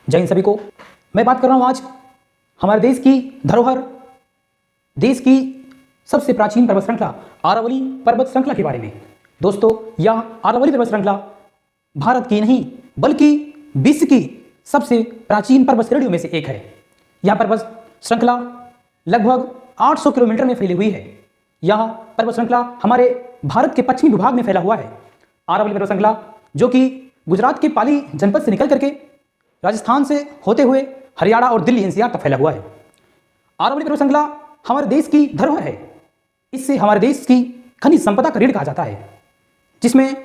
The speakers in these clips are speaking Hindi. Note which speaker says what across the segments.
Speaker 1: जय हिंद सभी को। मैं बात कर रहा हूं आज हमारे देश की धरोहर, देश की सबसे प्राचीन पर्वत श्रृंखला अरावली पर्वत श्रृंखला के बारे में। दोस्तों, यह अरावली पर्वत श्रृंखला भारत की नहीं बल्कि विश्व की सबसे प्राचीन पर्वत श्रेणियों में से एक है। यह पर्वत श्रृंखला लगभग 800 किलोमीटर में फैली हुई है। यह पर्वत श्रृंखला हमारे भारत के पश्चिमी विभाग में फैला हुआ है। अरावली पर्वत श्रृंखला जो कि गुजरात के पाली जनपद से निकल करके राजस्थान से होते हुए हरियाणा और दिल्ली एनसीआर तक फैला हुआ है। अरावली पर्वत श्रृंखला हमारे देश की धरोहर है। इससे हमारे देश की खनिज संपदा का ऋण कहा जाता है, जिसमें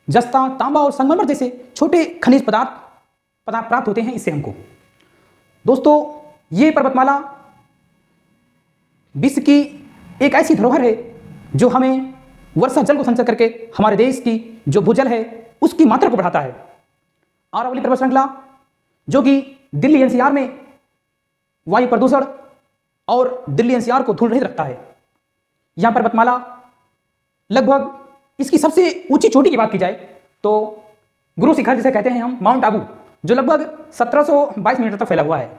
Speaker 1: जस्ता, तांबा और संगमरमर जैसे छोटे खनिज पदार्थ प्राप्त होते हैं इससे हमको। दोस्तों, ये पर्वतमाला विश्व की एक ऐसी धरोहर है जो हमें वर्षा जल को संचय करके हमारे देश की जो भूजल है उसकी मात्रा को बढ़ाता है। अरावली पर्वत श्रृंखला जो कि दिल्ली एनसीआर में वायु प्रदूषण और दिल्ली एनसीआर को धूल रहित रखता है। यह पर्वतमाला लगभग इसकी सबसे ऊंची चोटी की बात की जाए तो गुरु शिखर जिसे कहते हैं हम, माउंट आबू, जो लगभग 1722 मीटर तक फैला हुआ है।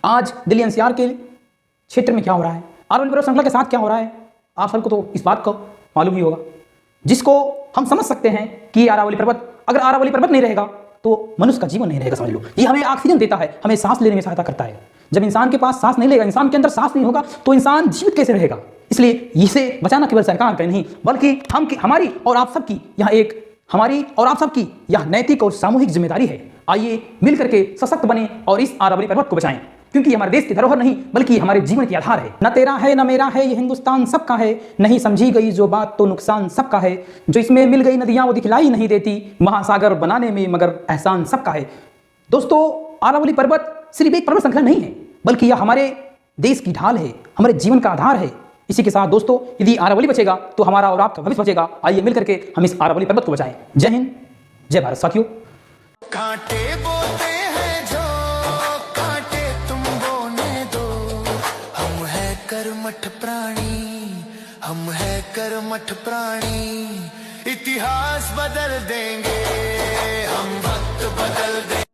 Speaker 1: आज दिल्ली एनसीआर के क्षेत्र में क्या हो रहा है, अरावली पर्वत श्रृंखला के साथ क्या हो रहा है, आप सबको तो इस बात का मालूम ही होगा, जिसको हम समझ सकते हैं कि अरावली पर्वत, अगर अरावली पर्वत नहीं रहेगा तो मनुष्य का जीवन नहीं रहेगा। समझ लो, ये हमें ऑक्सीजन देता है, हमें सांस लेने में सहायता करता है। जब इंसान के पास सांस नहीं लेगा, इंसान के अंदर सांस नहीं होगा तो इंसान जीवित कैसे रहेगा। इसलिए इसे बचाना केवल सरकार का नहीं बल्कि हमारी और आप सबकी यह नैतिक और सामूहिक जिम्मेदारी है। आइए मिलकर के सशक्त बने और इस अरावली पर्वत को बचाएं, क्योंकि हमारे देश की धरोहर नहीं बल्कि हमारे जीवन के आधार है। न तेरा है न मेरा है, ये हिंदुस्तान सबका है, नहीं समझी गई जो बात तो नुकसान सबका है, जो इसमें मिल गई नदियां वो दिखलाई नहीं देती, महासागर बनाने में मगर एहसान सबका है। दोस्तों, अरावली पर्वत सिर्फ एक पर्वत श्रृंखला नहीं है बल्कि यह हमारे देश की ढाल है, हमारे जीवन का आधार है। इसी के साथ दोस्तों, यदि अरावली बचेगा तो हमारा और आपका भविष्य बचेगा। आइए मिलकर के हम इस अरावली पर्वत को बचाएं। जय हिंद, जय भारत साथियों।
Speaker 2: कांटे बोते हैं जो कांटे तुम बोने दो, हम है कर्मठ प्राणी, हम है कर्मठ प्राणी, इतिहास बदल देंगे, हम वक्त बदल देंगे।